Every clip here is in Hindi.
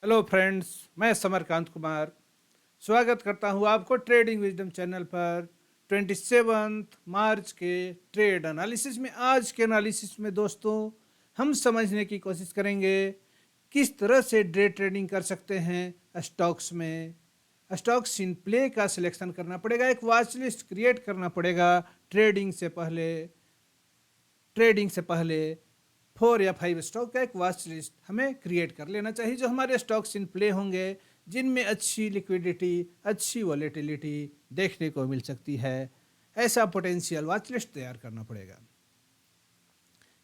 हेलो फ्रेंड्स, मैं समरकांत कुमार स्वागत करता हूं आपको ट्रेडिंग विजडम चैनल पर 27 मार्च के ट्रेड एनालिसिस में। आज के एनालिसिस में दोस्तों हम समझने की कोशिश करेंगे किस तरह से डे ट्रेडिंग कर सकते हैं स्टॉक्स में। स्टॉक्स इन प्ले का सिलेक्शन करना पड़ेगा, एक वॉच लिस्ट क्रिएट करना पड़ेगा ट्रेडिंग से पहले 4 या 5 स्टॉक का एक वॉच लिस्ट हमें क्रिएट कर लेना चाहिए, जो हमारे स्टॉक्स इन प्ले होंगे, जिनमें अच्छी लिक्विडिटी, अच्छी वॉलेटिलिटी देखने को मिल सकती है। ऐसा पोटेंशियल वॉच लिस्ट तैयार करना पड़ेगा।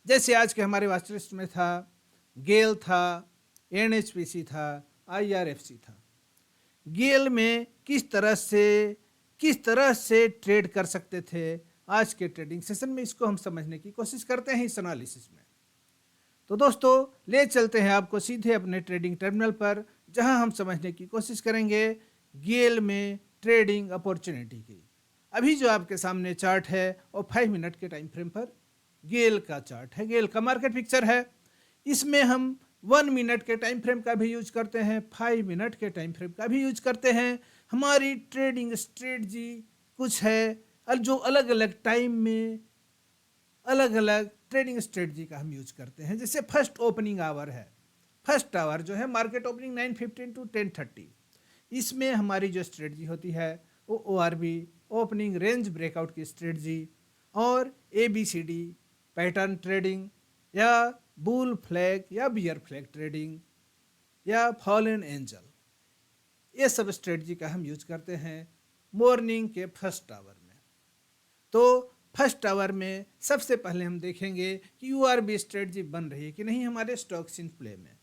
जैसे आज के हमारे वॉच लिस्ट में था, गेल था, एनएचपीसी था, आईआरएफसी था। गेल में किस तरह से ट्रेड कर सकते थे आज के ट्रेडिंग सेशन में, इसको हम समझने की कोशिश करते हैं इस एनालिसिस में। तो दोस्तों ले चलते हैं आपको सीधे अपने ट्रेडिंग टर्मिनल पर, जहां हम समझने की कोशिश करेंगे गेल में ट्रेडिंग अपॉर्चुनिटी की। अभी जो आपके सामने चार्ट है वो 5 मिनट के टाइम फ्रेम पर गेल का चार्ट है, गेल का मार्केट पिक्चर है। इसमें हम 1 मिनट के टाइम फ्रेम का भी यूज करते हैं, 5 मिनट के टाइम फ्रेम का भी यूज करते हैं। हमारी ट्रेडिंग स्ट्रेटजी कुछ है जो अलग अलग टाइम में अलग अलग ट्रेडिंग स्ट्रेटजी का हम यूज करते हैं। जैसे फर्स्ट ओपनिंग आवर है, फर्स्ट आवर जो है मार्केट ओपनिंग 9:15 टू 10:30, इसमें हमारी जो स्ट्रेटजी होती है वो ORB ओपनिंग रेंज ब्रेकआउट की स्ट्रेटजी और ABCD पैटर्न ट्रेडिंग या बुल फ्लैग या बियर फ्लैग ट्रेडिंग या फॉलन एंजल, ये सब स्ट्रेटजी का हम यूज करते हैं मॉर्निंग के फर्स्ट आवर में। तो फर्स्ट आवर में सबसे पहले हम देखेंगे कि URB स्ट्रेटजी बन रही है कि नहीं हमारे स्टॉक्स इन प्ले में।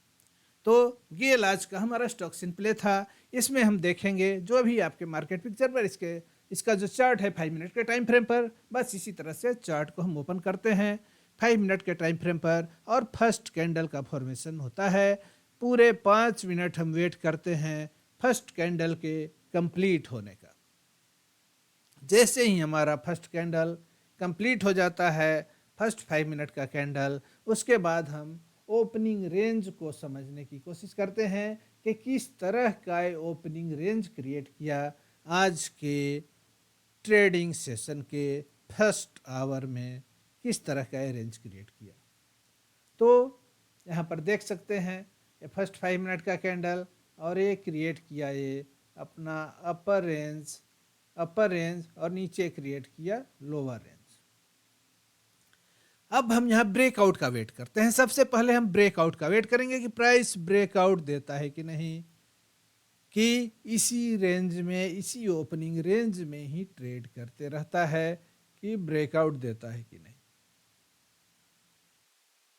तो गेल आज का हमारा स्टॉक्स इन प्ले था। इसमें हम देखेंगे जो भी आपके मार्केट पिक्चर पर इसका जो चार्ट है 5 मिनट के टाइम फ्रेम पर, बस इसी तरह से चार्ट को हम ओपन करते हैं 5 मिनट के टाइम फ्रेम पर और फर्स्ट कैंडल का फॉर्मेशन होता है। पूरे 5 मिनट हम वेट करते हैं फर्स्ट कैंडल के कंप्लीट होने का। जैसे ही हमारा फर्स्ट कैंडल कंप्लीट हो जाता है, फर्स्ट 5 मिनट का कैंडल, उसके बाद हम ओपनिंग रेंज को समझने की कोशिश करते हैं कि किस तरह का ओपनिंग रेंज क्रिएट किया आज के ट्रेडिंग सेशन के फर्स्ट आवर में, किस तरह का रेंज क्रिएट किया। तो यहाँ पर देख सकते हैं ये फर्स्ट 5 मिनट का कैंडल और ये क्रिएट किया ये अपना अपर रेंज और नीचे क्रिएट किया लोअर रेंज। अब हम यहाँ ब्रेकआउट का वेट करते हैं। सबसे पहले हम ब्रेकआउट का वेट करेंगे कि प्राइस ब्रेकआउट देता है कि नहीं, कि इसी रेंज में, इसी ओपनिंग रेंज में ही ट्रेड करते रहता है, कि ब्रेकआउट देता है कि नहीं।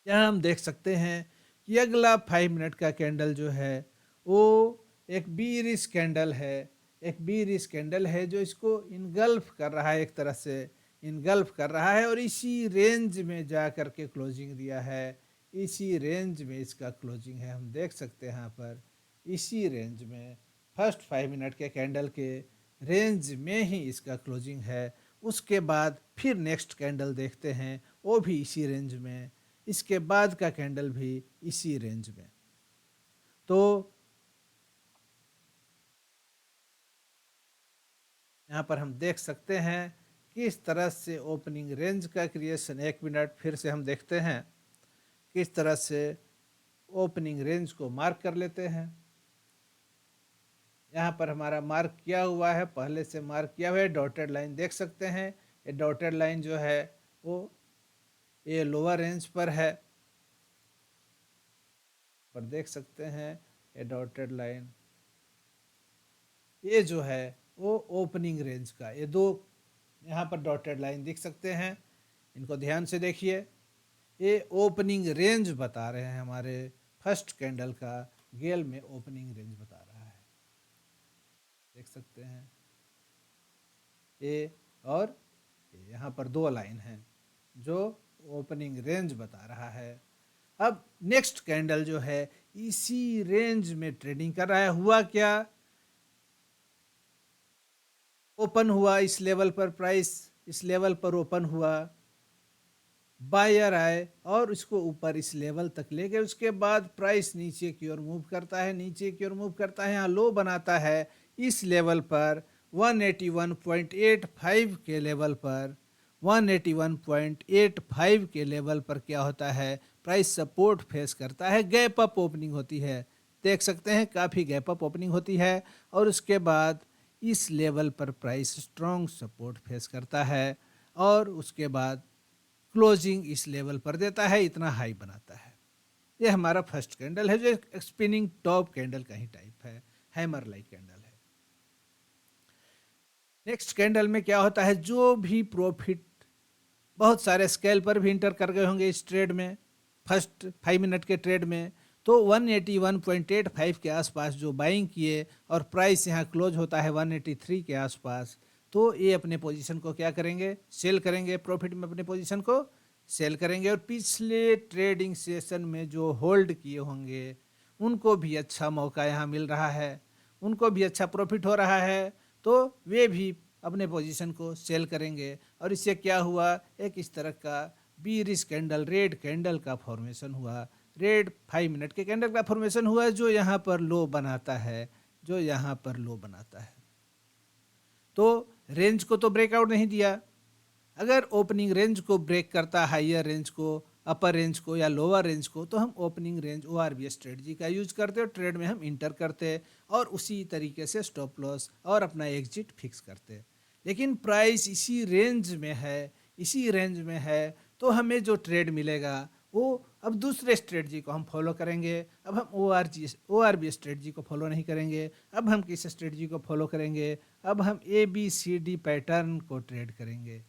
यहाँ हम देख सकते हैं कि अगला 5 मिनट का कैंडल जो है वो एक बीरिश कैंडल है, एक बीरिश कैंडल है जो इसको इनगल्फ कर रहा है, एक तरह से इनगल्फ कर रहा है और इसी रेंज में जा कर के क्लोजिंग दिया है। इसी रेंज में इसका क्लोजिंग है, हम देख सकते हैं यहाँ पर इसी रेंज में फर्स्ट 5 मिनट के कैंडल के रेंज में ही इसका क्लोजिंग है। उसके बाद फिर नेक्स्ट कैंडल देखते हैं, वो भी इसी रेंज में, इसके बाद का कैंडल भी इसी रेंज में। तो यहाँ पर हम देख सकते हैं किस तरह से ओपनिंग रेंज का क्रिएशन, 1 मिनट फिर से हम देखते हैं किस तरह से ओपनिंग रेंज को मार्क कर लेते हैं। यहाँ पर हमारा मार्क किया हुआ है, पहले से मार्क किया हुआ है, डॉटेड लाइन देख सकते हैं। ये डॉटेड लाइन जो है वो ये लोअर रेंज पर है, पर देख सकते हैं ये डॉटेड लाइन, ये जो है वो ओपनिंग रेंज का, ये दो यहाँ पर डॉटेड लाइन दिख सकते हैं, इनको ध्यान से देखिए। ये ओपनिंग रेंज बता रहे हैं हमारे फर्स्ट कैंडल का, गेल में ओपनिंग रेंज बता रहा है, देख सकते हैं ये और यहाँ पर 2 लाइन हैं जो ओपनिंग रेंज बता रहा है। अब नेक्स्ट कैंडल जो है इसी रेंज में ट्रेडिंग कर रहा है। हुआ क्या, ओपन हुआ इस लेवल पर, प्राइस इस लेवल पर ओपन हुआ, बायर आए और इसको ऊपर इस लेवल तक ले गए, उसके बाद प्राइस नीचे की ओर मूव करता है, नीचे की ओर मूव करता है, यहाँ लो बनाता है इस लेवल पर 181.85 के लेवल पर। 181.85 के लेवल पर क्या होता है, प्राइस सपोर्ट फेस करता है, गैप अप ओपनिंग होती है, देख सकते हैं काफ़ी गैप अप ओपनिंग होती है, और उसके बाद इस लेवल पर प्राइस स्ट्रॉन्ग सपोर्ट फेस करता है, और उसके बाद क्लोजिंग इस लेवल पर देता है, इतना हाई बनाता है। ये हमारा फर्स्ट कैंडल है जो एक स्पिनिंग टॉप कैंडल का ही टाइप है, हैमर लाइक कैंडल है। नेक्स्ट कैंडल में क्या होता है, जो भी प्रॉफिट बहुत सारे स्केल पर भी इंटर कर गए होंगे इस ट्रेड में, फर्स्ट 5 मिनट के ट्रेड में, तो 181.85 के आसपास जो बाइंग किए और प्राइस यहाँ क्लोज होता है 183 के आसपास, तो ये अपने पोजीशन को क्या करेंगे, सेल करेंगे, प्रॉफिट में अपने पोजीशन को सेल करेंगे, और पिछले ट्रेडिंग सेशन में जो होल्ड किए होंगे उनको भी अच्छा मौका यहाँ मिल रहा है, उनको भी अच्छा प्रॉफिट हो रहा है, तो वे भी अपने पोजीशन को सेल करेंगे, और इससे क्या हुआ, एक इस तरह का बीरिश कैंडल, रेड कैंडल का फॉर्मेशन हुआ, रेड 5 मिनट के कैंडल का फॉर्मेशन हुआ, जो यहाँ पर लो बनाता है, जो यहाँ पर लो बनाता है। तो रेंज को तो ब्रेकआउट नहीं दिया, अगर ओपनिंग रेंज को ब्रेक करता, हाइयर रेंज को, अपर रेंज को या लोअर रेंज को, तो हम ओपनिंग रेंज ORB स्ट्रेटजी का यूज करते और ट्रेड में हम इंटर करते, और उसी तरीके से स्टॉप लॉस और अपना एग्जिट फिक्स करते। लेकिन प्राइस इसी रेंज में है, इसी रेंज में है, तो हमें जो ट्रेड मिलेगा वो अब दूसरे स्ट्रेटजी को हम फॉलो करेंगे। अब हम ORB स्ट्रेटजी को फॉलो नहीं करेंगे, अब हम किस स्ट्रेटजी को फॉलो करेंगे, अब हम ABCD पैटर्न को ट्रेड करेंगे,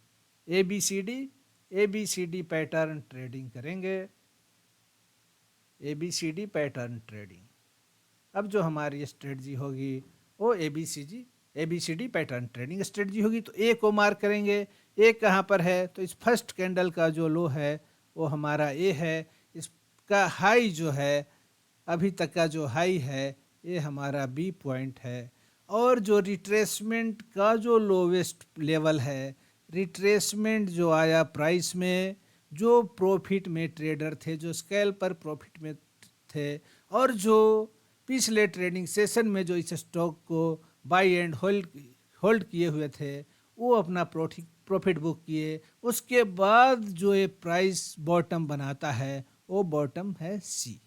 ABCD पैटर्न ट्रेडिंग करेंगे, ABCD पैटर्न ट्रेडिंग। अब जो हमारी स्ट्रेटजी होगी वो ABCD पैटर्न ट्रेडिंग स्ट्रेटजी होगी। तो ए को मार्क करेंगे, ए कहाँ पर है, तो इस फर्स्ट कैंडल का जो लो है वो हमारा ए है, इसका हाई जो है, अभी तक का जो हाई है ये हमारा बी पॉइंट है, और जो रिट्रेसमेंट का जो लोवेस्ट लेवल है, रिट्रेसमेंट जो आया प्राइस में, जो प्रॉफिट में ट्रेडर थे, जो स्केल पर प्रॉफिट में थे, और जो पिछले ट्रेडिंग सेशन में जो इस स्टॉक को बाई एंड होल्ड किए हुए थे, वो अपना प्रॉफिट बुक किए, उसके बाद जो ये प्राइस बॉटम बनाता है वो बॉटम है सी,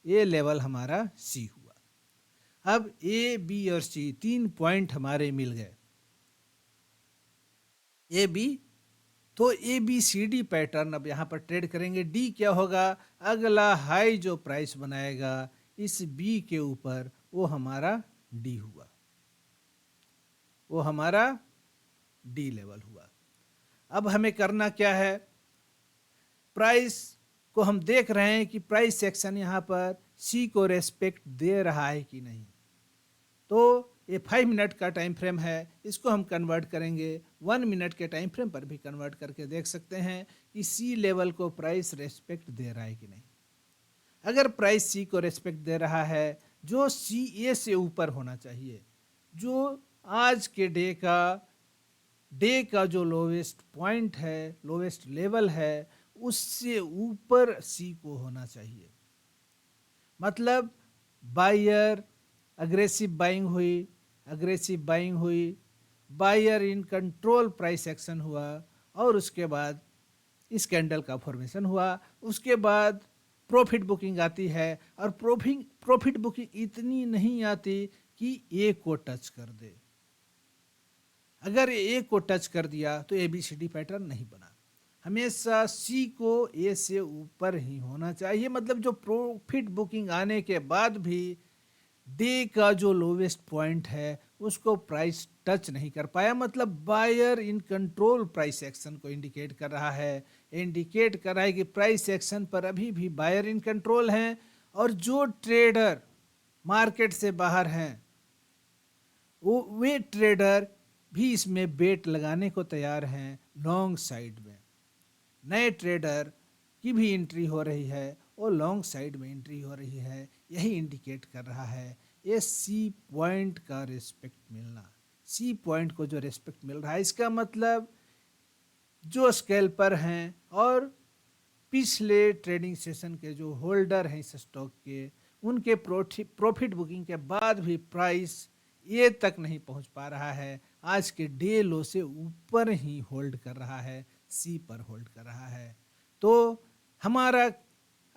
ये लेवल हमारा सी हुआ। अब ए बी और सी 3 पॉइंट हमारे मिल गए, ए बी, तो ABCD पैटर्न अब यहाँ पर ट्रेड करेंगे। डी क्या होगा, अगला हाई जो प्राइस बनाएगा इस बी के ऊपर वो हमारा डी हुआ, वो हमारा डी लेवल हुआ। अब हमें करना क्या है, प्राइस को हम देख रहे हैं कि प्राइस सेक्शन यहाँ पर सी को रेस्पेक्ट दे रहा है कि नहीं। तो ये 5 मिनट का टाइम फ्रेम है, इसको हम कन्वर्ट करेंगे 1 मिनट के टाइम फ्रेम पर भी कन्वर्ट करके देख सकते हैं कि सी लेवल को प्राइस रेस्पेक्ट दे रहा है कि नहीं। अगर प्राइस सी को रेस्पेक्ट दे रहा है, जो सी ए से ऊपर होना चाहिए, जो आज के डे का जो लोवेस्ट पॉइंट है, लोवेस्ट लेवल है, उससे ऊपर सी को होना चाहिए। मतलब बायर अग्रेसिव बाइंग हुई, buyer in control price action हुआ, और उसके बाद इस कैंडल का फॉर्मेशन हुआ, उसके बाद प्रॉफिट बुकिंग आती है, और प्रॉफिट बुकिंग इतनी नहीं आती कि ए को टच कर दे। अगर ए को टच कर दिया तो ABCD पैटर्न नहीं बना, हमेशा सी को ए से ऊपर ही होना चाहिए। मतलब जो प्रॉफिट बुकिंग आने के बाद भी डे का जो लोवेस्ट पॉइंट है उसको प्राइस टच नहीं कर पाया, मतलब buyer in control price action को इंडिकेट कर रहा है, कि प्राइस एक्शन पर अभी भी बायर इन कंट्रोल हैं, और जो ट्रेडर मार्केट से बाहर हैं वे ट्रेडर भी इसमें बेट लगाने को तैयार हैं लॉन्ग साइड में। नए ट्रेडर की भी एंट्री हो रही है और लॉन्ग साइड में एंट्री हो रही है, यही इंडिकेट कर रहा है ये सी पॉइंट का रिस्पेक्ट मिलना। सी पॉइंट को जो रिस्पेक्ट मिल रहा है, इसका मतलब जो स्केल पर हैं और पिछले ट्रेडिंग सेशन के जो होल्डर हैं इस स्टॉक के, उनके प्रॉफिट बुकिंग के बाद भी प्राइस ये तक नहीं पहुंच पा रहा है। आज के डे लो से ऊपर ही होल्ड कर रहा है, सी पर होल्ड कर रहा है। तो हमारा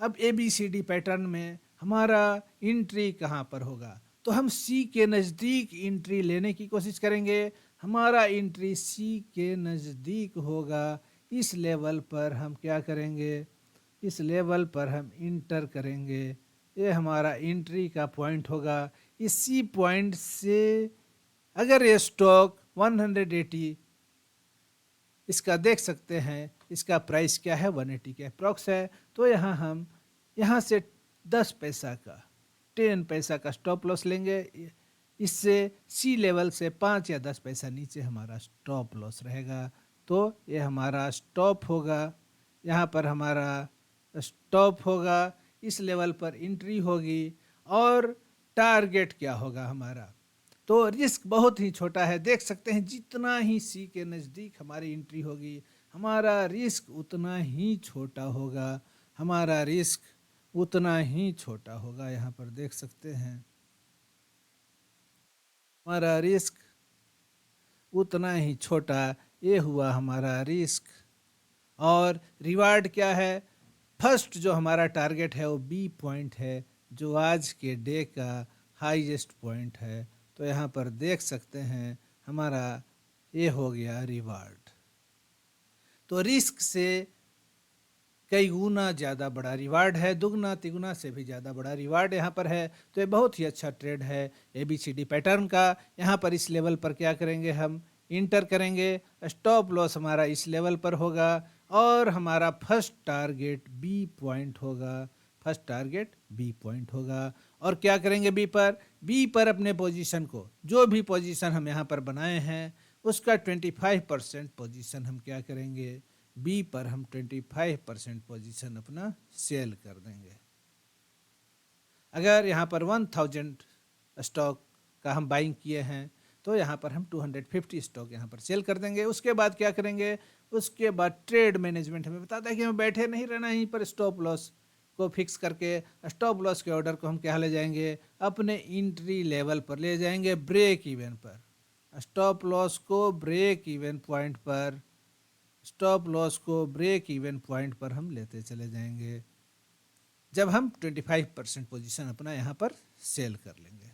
अब ABCD पैटर्न में हमारा एंट्री कहाँ पर होगा? तो हम सी के नज़दीक एंट्री लेने की कोशिश करेंगे। हमारा एंट्री सी के नज़दीक होगा। इस लेवल पर हम क्या करेंगे? इस लेवल पर हम इंटर करेंगे। ये हमारा एंट्री का पॉइंट होगा। इसी पॉइंट से अगर ये स्टॉक 180, इसका देख सकते हैं, इसका प्राइस क्या है, 180 के अप्रॉक्स है। तो यहाँ से 10 पैसा का, 10 पैसा का स्टॉप लॉस लेंगे। इससे सी लेवल से 5 या 10 पैसा नीचे हमारा स्टॉप लॉस रहेगा। तो ये हमारा स्टॉप होगा, यहाँ पर हमारा स्टॉप होगा। इस लेवल पर एंट्री होगी और टारगेट क्या होगा हमारा? तो रिस्क बहुत ही छोटा है, देख सकते हैं जितना ही सी के नज़दीक हमारी एंट्री होगी, हमारा रिस्क उतना ही छोटा होगा। हमारा रिस्क उतना ही छोटा होगा, यहाँ पर देख सकते हैं हमारा रिस्क उतना ही छोटा। ये हुआ हमारा रिस्क। और रिवार्ड क्या है? फर्स्ट जो हमारा टारगेट है वो बी पॉइंट है, जो आज के डे का हाईएस्ट पॉइंट है। तो यहाँ पर देख सकते हैं हमारा ये हो गया रिवार्ड। तो रिस्क से कई गुना ज़्यादा बड़ा रिवार्ड है, दुगना तिगुना से भी ज़्यादा बड़ा रिवार्ड यहाँ पर है। तो ये बहुत ही अच्छा ट्रेड है ABCD पैटर्न का। यहाँ पर इस लेवल पर क्या करेंगे? हम इंटर करेंगे। स्टॉप लॉस हमारा इस लेवल पर होगा और हमारा फर्स्ट टारगेट बी पॉइंट होगा। फर्स्ट टारगेट बी पॉइंट होगा। और क्या करेंगे? बी पर अपने पोजीशन को, जो भी पोजीशन हम यहाँ पर बनाए हैं उसका 25% पोजीशन हम क्या करेंगे? बी पर हम 25% पोजीशन अपना सेल कर देंगे। अगर यहाँ पर 1000 स्टॉक का हम बाइंग किए हैं तो यहाँ पर हम 250 स्टॉक यहाँ पर सेल कर देंगे। उसके बाद क्या करेंगे? उसके बाद ट्रेड मैनेजमेंट हमें बताता है कि हमें बैठे नहीं रहना, यहीं पर स्टॉप लॉस को फिक्स करके स्टॉप लॉस के ऑर्डर को हम क्या ले जाएंगे? अपने एंट्री लेवल पर ले जाएंगे, ब्रेक इवन पर। स्टॉप लॉस को ब्रेक इवन पॉइंट पर, स्टॉप लॉस को ब्रेक इवन पॉइंट पर हम लेते चले जाएंगे जब हम 25% पोजीशन अपना यहाँ पर सेल कर लेंगे।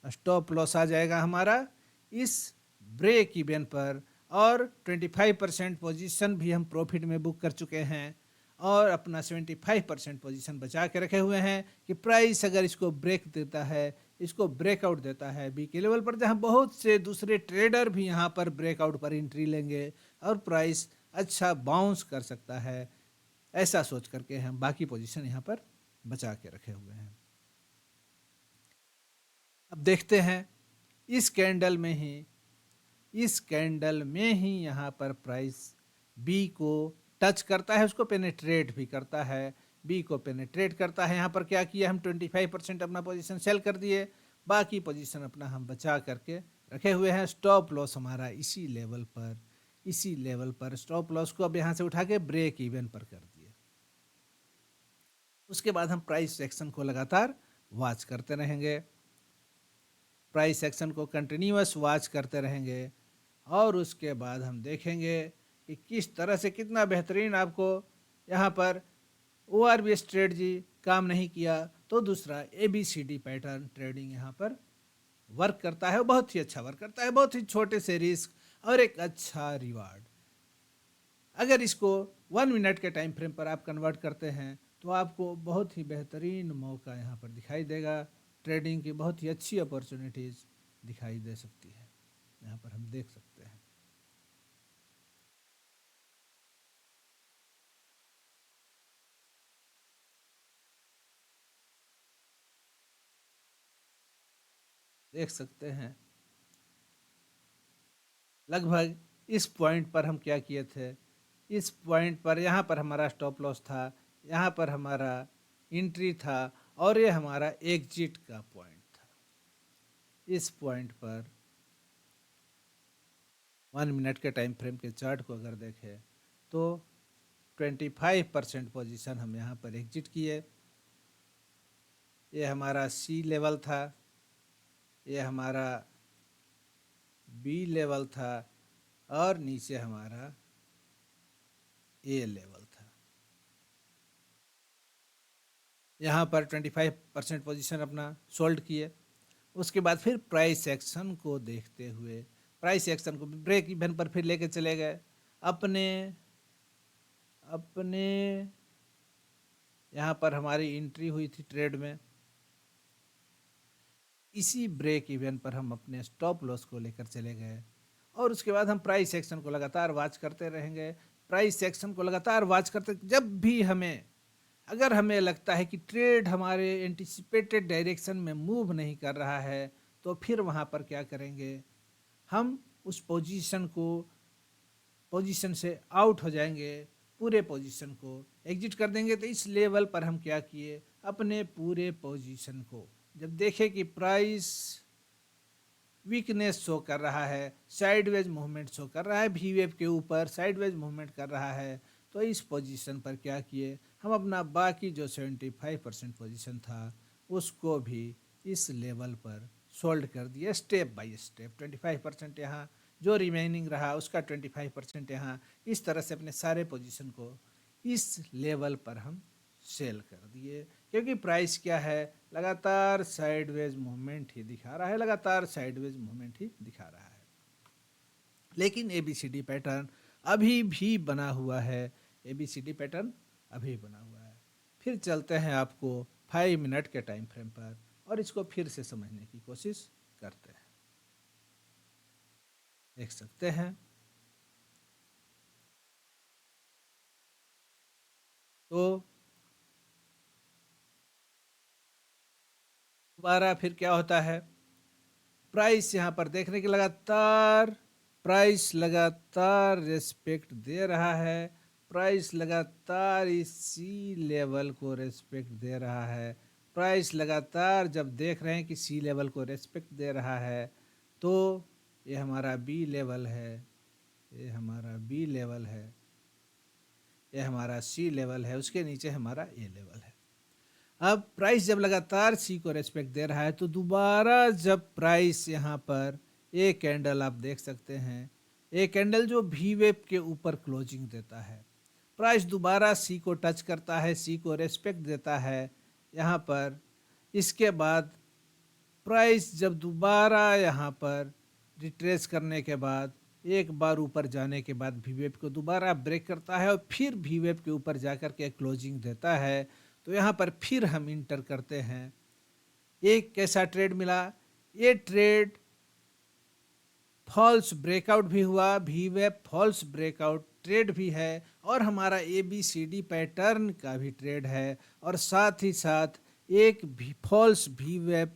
स्टॉप लॉस आ जाएगा हमारा इस ब्रेक इवन पर और 25% पोजीशन भी हम प्रॉफिट में बुक कर चुके हैं और अपना 75% पोजीशन बचा के रखे हुए हैं कि प्राइस अगर इसको ब्रेक देता है, इसको ब्रेकआउट देता है बी के लेवल पर, जहां बहुत से दूसरे ट्रेडर भी यहां पर ब्रेकआउट पर एंट्री लेंगे और प्राइस अच्छा बाउंस कर सकता है, ऐसा सोच करके हम बाकी पोजीशन यहां पर बचा के रखे हुए हैं। अब देखते हैं इस कैंडल में ही यहाँ पर प्राइस बी को टच करता है, उसको पेनेट्रेट भी करता है, बी को पेनेट्रेट करता है। यहाँ पर क्या किया? हम 25% अपना पोजीशन सेल कर दिए, बाकी पोजीशन अपना हम बचा करके रखे हुए हैं। स्टॉप लॉस हमारा इसी लेवल पर स्टॉप लॉस को अब यहाँ से उठा के ब्रेक इवन पर कर दिए। उसके बाद हम प्राइस सेक्शन को लगातार वॉच करते रहेंगे, प्राइस सेक्शन को कंटिन्यूअस वॉच करते रहेंगे और उसके बाद हम देखेंगे कि किस तरह से कितना बेहतरीन आपको यहाँ पर ORB स्ट्रेटजी काम नहीं किया तो दूसरा ABCD पैटर्न ट्रेडिंग यहाँ पर वर्क करता है, बहुत ही अच्छा वर्क करता है, बहुत ही छोटे से रिस्क और एक अच्छा रिवार्ड। अगर इसको 1 मिनट के टाइम फ्रेम पर आप कन्वर्ट करते हैं तो आपको बहुत ही बेहतरीन मौका यहाँ पर दिखाई देगा, ट्रेडिंग की बहुत ही अच्छी अपॉर्चुनिटीज़ दिखाई दे सकती है, यहाँ पर हम देख सकते हैं। देख सकते हैं लगभग इस पॉइंट पर हम क्या किए थे? इस पॉइंट पर यहाँ पर हमारा स्टॉप लॉस था, यहाँ पर हमारा एंट्री था और ये हमारा एग्जिट का पॉइंट था। इस पॉइंट पर 1 मिनट के टाइम फ्रेम के चार्ट को अगर देखें तो 25% पोजीशन हम यहाँ पर एग्जिट किए। ये हमारा सी लेवल था, ये हमारा बी लेवल था और नीचे हमारा ए लेवल था। यहाँ पर 25% पोजीशन अपना सोल्ड किए। उसके बाद फिर प्राइस एक्शन को देखते हुए प्राइस एक्शन को ब्रेक इवन पर फिर लेके चले गए। अपने अपने यहाँ पर हमारी एंट्री हुई थी ट्रेड में। इसी ब्रेक इवन पर हम अपने स्टॉप लॉस को लेकर चले गए और उसके बाद हम प्राइस एक्शन को लगातार वॉच करते रहेंगे। प्राइस एक्शन को लगातार वॉच करते, जब भी अगर हमें लगता है कि ट्रेड हमारे एंटिसिपेटेड डायरेक्शन में मूव नहीं कर रहा है, तो फिर वहाँ पर क्या करेंगे, हम उस पोजीशन से आउट हो जाएंगे, पूरे पोजीशन को एग्जिट कर देंगे। तो इस लेवल पर हम क्या किए, अपने पूरे पोजीशन को जब देखे कि प्राइस वीकनेस शो कर रहा है, साइडवेज मूवमेंट शो कर रहा है, वी वेव के ऊपर साइडवेज मूवमेंट कर रहा है, तो इस पोजीशन पर क्या किए, हम अपना बाकी जो 75% पोजीशन था उसको भी इस लेवल पर सोल्ड कर दिए स्टेप बाय स्टेप। 25% यहाँ जो रिमेनिंग रहा उसका 25% यहाँ, इस तरह से अपने सारे पोजीशन को इस लेवल पर हम सेल कर दिए। क्योंकि प्राइस क्या है, लगातार साइडवेज मूवमेंट ही दिखा रहा है, लगातार साइडवेज मूवमेंट ही दिखा रहा है। लेकिन एबीसीडी पैटर्न अभी भी बना हुआ है, एबीसीडी पैटर्न अभी बना हुआ है। फिर चलते हैं आपको 5 मिनट के टाइम फ्रेम पर और इसको फिर से समझने की कोशिश करते हैं। देख सकते हैं तो दोबारा फिर क्या होता है, प्राइस यहाँ पर देखने के प्राइस लगातार रेस्पेक्ट दे रहा है, प्राइस लगातार इस सी लेवल को रेस्पेक्ट दे रहा है। प्राइस लगातार जब देख रहे हैं कि सी लेवल को रेस्पेक्ट दे रहा है, तो ये हमारा बी लेवल है, ये हमारा बी लेवल है, ये हमारा सी लेवल है, उसके नीचे हमारा ए लेवल है। अब प्राइस जब लगातार सी को रेस्पेक्ट दे रहा है, तो दोबारा जब प्राइस यहाँ पर एक कैंडल आप देख सकते हैं, एक कैंडल जो वी वेव के ऊपर क्लोजिंग देता है, प्राइस दोबारा सी को टच करता है, सी को रेस्पेक्ट देता है यहाँ पर। इसके बाद प्राइस जब दोबारा यहाँ पर रिट्रेस करने के बाद, एक बार ऊपर जाने के बाद वी वेव को दोबारा ब्रेक करता है और फिर वी वेव के ऊपर जाकर के क्लोजिंग देता है, तो यहाँ पर फिर हम इंटर करते हैं। एक कैसा ट्रेड मिला, ये ट्रेड फॉल्स ब्रेकआउट भी हुआ, V wave false breakout trade भी है और हमारा एबीसीडी पैटर्न का भी ट्रेड है, और साथ ही साथ एक false V wave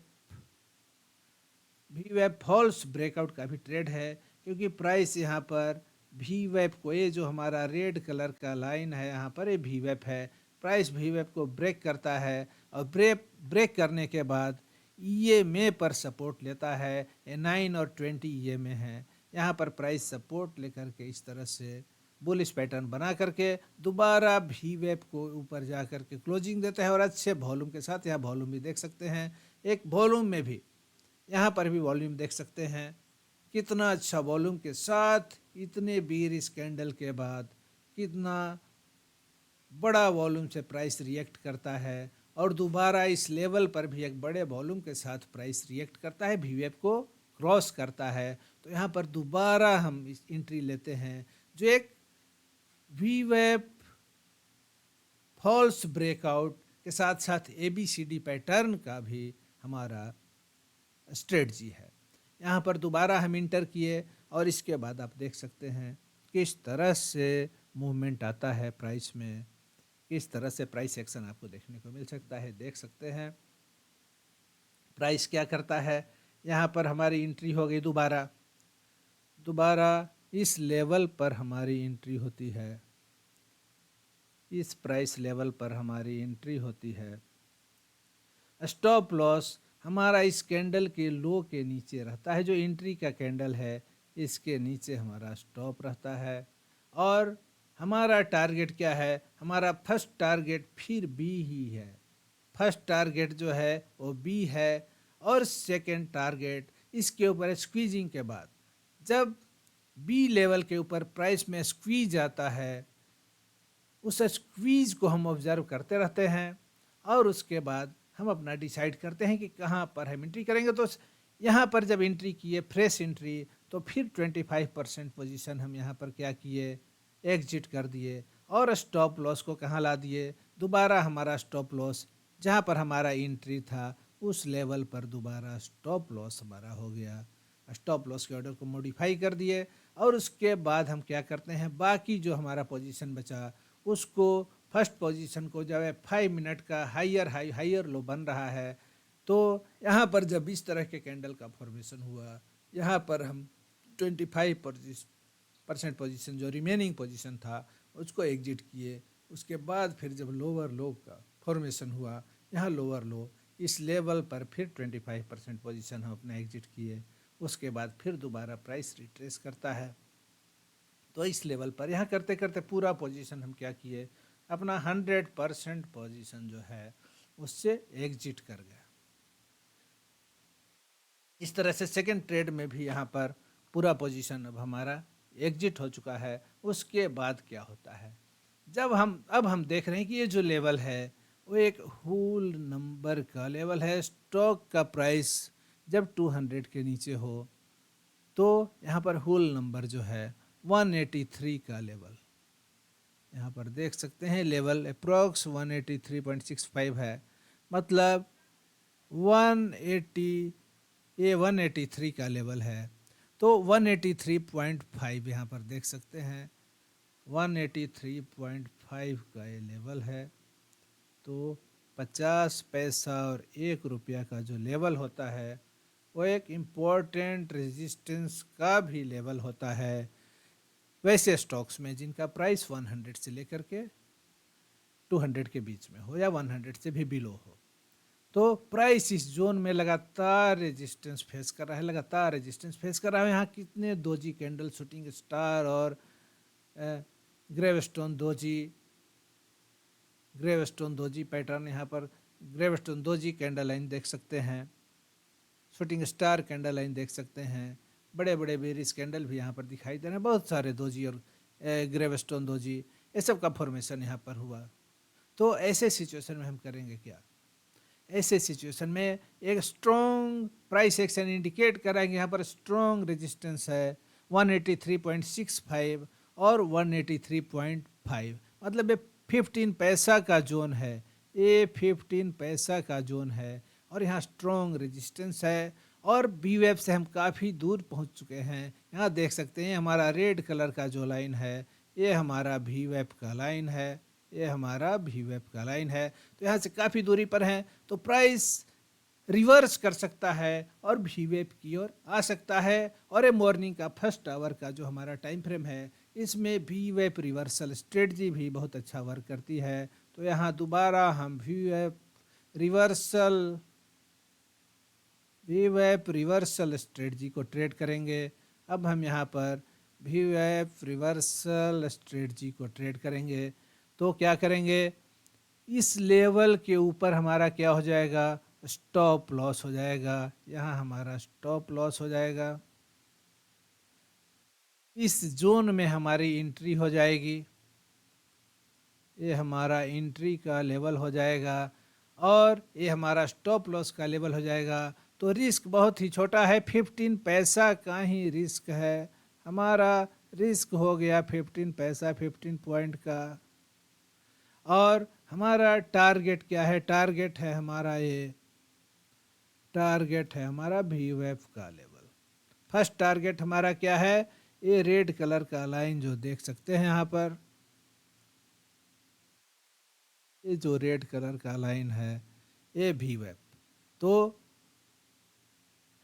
false breakout का भी ट्रेड है। क्योंकि प्राइस यहाँ पर वी वेव को, ये जो हमारा रेड कलर का लाइन है यहाँ पर, ये वी वेव है, प्राइस वी वेव को ब्रेक करता है और ब्रेक करने के बाद ईएमए पर सपोर्ट लेता है। ये 9 और 20 ईएमए है, यहाँ पर प्राइस सपोर्ट लेकर के इस तरह से बुलिश पैटर्न बना करके दोबारा वी वेव को ऊपर जा कर के क्लोजिंग देता है और अच्छे वॉल्यूम के साथ। यहाँ वॉल्यूम भी देख सकते हैं, एक वॉल्यूम में भी यहाँ पर भी वॉल्यूम देख सकते हैं, कितना अच्छा वॉल्यूम के साथ इतने बीरिश कैंडल के बाद कितना बड़ा वॉल्यूम से प्राइस रिएक्ट करता है, और दोबारा इस लेवल पर भी एक बड़े वॉल्यूम के साथ प्राइस रिएक्ट करता है, वी वेव को क्रॉस करता है। तो यहाँ पर दोबारा हम इस एंट्री लेते हैं, जो एक वी वेव फॉल्स ब्रेकआउट के साथ साथ एबीसीडी पैटर्न का भी हमारा स्ट्रेटजी है। यहाँ पर दोबारा हम इंटर किए और इसके बाद आप देख सकते हैं किस तरह से मूवमेंट आता है प्राइस में, किस तरह से प्राइस एक्शन आपको देखने को मिल सकता है। देख सकते हैं प्राइस क्या करता है, यहाँ पर हमारी एंट्री हो गई, दोबारा इस लेवल पर हमारी एंट्री होती है, इस प्राइस लेवल पर हमारी एंट्री होती है। स्टॉप लॉस हमारा इस कैंडल के लो के नीचे रहता है, जो एंट्री का कैंडल है इसके नीचे हमारा स्टॉप रहता है, और हमारा टारगेट क्या है, हमारा फर्स्ट टारगेट फिर बी ही है। फर्स्ट टारगेट जो है वो बी है, और सेकंड टारगेट इसके ऊपर स्क्वीजिंग के बाद जब बी लेवल के ऊपर प्राइस में स्क्वीज आता है, उस स्क्वीज को हम ऑब्जर्व करते रहते हैं और उसके बाद हम अपना डिसाइड करते हैं कि कहाँ पर हम एंट्री करेंगे। तो यहाँ पर जब एंट्री किए फ्रेश एंट्री, तो फिर 25% पोजीशन हम यहाँ पर क्या किए, एग्जिट कर दिए और स्टॉप लॉस को कहाँ ला दिए, दोबारा हमारा स्टॉप लॉस जहाँ पर हमारा एंट्री था उस लेवल पर दोबारा स्टॉप लॉस हमारा हो गया। स्टॉप लॉस के ऑर्डर को मॉडिफाई कर दिए और उसके बाद हम क्या करते हैं, बाकी जो हमारा पोजीशन बचा उसको, फर्स्ट पोजीशन को जब 5 मिनट का हायर लो बन रहा है, तो यहाँ पर जब इस तरह के कैंडल का फॉर्मेशन हुआ, यहाँ पर हम 25% पोजीशन जो रिमेनिंग पोजीशन था उसको एग्जिट किए। उसके बाद फिर जब लोअर लो का फॉर्मेशन हुआ, यहाँ लोअर लो इस लेवल पर फिर 25% पोजीशन हम अपना एग्जिट किए। उसके बाद फिर दोबारा प्राइस रिट्रेस करता है, तो इस लेवल पर यहाँ करते करते पूरा पोजीशन हम क्या किए, अपना 100% पोजीशन जो है उससे एग्जिट कर गया। इस तरह से सेकंड ट्रेड में भी यहाँ पर पूरा पोजीशन अब हमारा एग्जिट हो चुका है। उसके बाद क्या होता है, जब अब हम देख रहे हैं कि ये जो लेवल है वो एक होल नंबर का लेवल है। स्टॉक का प्राइस जब 200 के नीचे हो तो यहाँ पर होल नंबर जो है 183 का लेवल, यहाँ पर देख सकते हैं लेवल अप्रॉक्स 183.65 है, मतलब 180, ये 183 का लेवल है। तो 183.5 यहाँ पर देख सकते हैं, 183.5 का ये लेवल है। तो 50 पैसा और 1 रुपया का जो लेवल होता है वो एक इम्पोर्टेंट रेजिस्टेंस का भी लेवल होता है वैसे स्टॉक्स में जिनका प्राइस 100 से लेकर के 200 के बीच में हो या 100 से भी बिलो हो। तो प्राइस इस जोन में लगातार रेजिस्टेंस फेस कर रहा है, लगातार रेजिस्टेंस फेस कर रहा है। यहाँ कितने दोजी कैंडल, शूटिंग स्टार और ग्रेवस्टोन दोजी पैटर्न, यहाँ पर ग्रेवस्टोन दोजी कैंडल लाइन देख सकते हैं, शूटिंग स्टार कैंडल लाइन देख सकते हैं, बड़े बड़े बेरिस कैंडल भी यहाँ पर दिखाई दे रहे हैं, बहुत सारे दोजी और ग्रेवस्टोन दोजी, ये सब का फॉर्मेशन यहाँ पर हुआ। तो ऐसे सिचुएशन में हम करेंगे क्या, ऐसे सिचुएशन में एक स्ट्रॉन्ग प्राइस एक्शन इंडिकेट कराएंगे। यहाँ पर स्ट्रॉन्ग रेजिस्टेंस है 183.65 और 183.5, मतलब ये 15 पैसा का जोन है, ये 15 पैसा का जोन है और यहाँ स्ट्रॉन्ग रेजिस्टेंस है। और बी वेब से हम काफ़ी दूर पहुँच चुके हैं। यहाँ देख सकते हैं हमारा रेड कलर का जो लाइन है ये हमारा भी वेब का लाइन है, ये हमारा भी वेब का लाइन है। तो यहाँ से काफ़ी दूरी पर है, तो प्राइस रिवर्स कर सकता है और भी वेब की ओर आ सकता है। और ये मॉर्निंग का फर्स्ट आवर का जो हमारा टाइम फ्रेम है इसमें भी वेब रिवर्सल स्ट्रेटजी भी बहुत अच्छा वर्क करती है। तो यहाँ दोबारा हम भी वेब रिवर्सल स्ट्रेटजी को ट्रेड करेंगे। अब हम यहाँ पर भी वेब रिवर्सल स्ट्रेटजी को ट्रेड करेंगे। तो क्या करेंगे, इस लेवल के ऊपर हमारा क्या हो जाएगा, स्टॉप लॉस हो जाएगा। यहाँ हमारा स्टॉप लॉस हो जाएगा, इस जोन में हमारी एंट्री हो जाएगी, ये हमारा एंट्री का लेवल हो जाएगा और ये हमारा स्टॉप लॉस का लेवल हो जाएगा। तो रिस्क बहुत ही छोटा है, 15 पैसा का ही रिस्क है। हमारा रिस्क हो गया 15 पैसा, 15 पॉइंट का। और हमारा टारगेट क्या है, टारगेट है हमारा भी वेब का लेवल। फर्स्ट टारगेट हमारा क्या है, ये रेड कलर का लाइन जो देख सकते हैं यहाँ पर, ये जो रेड कलर का लाइन है ये भी वेब। तो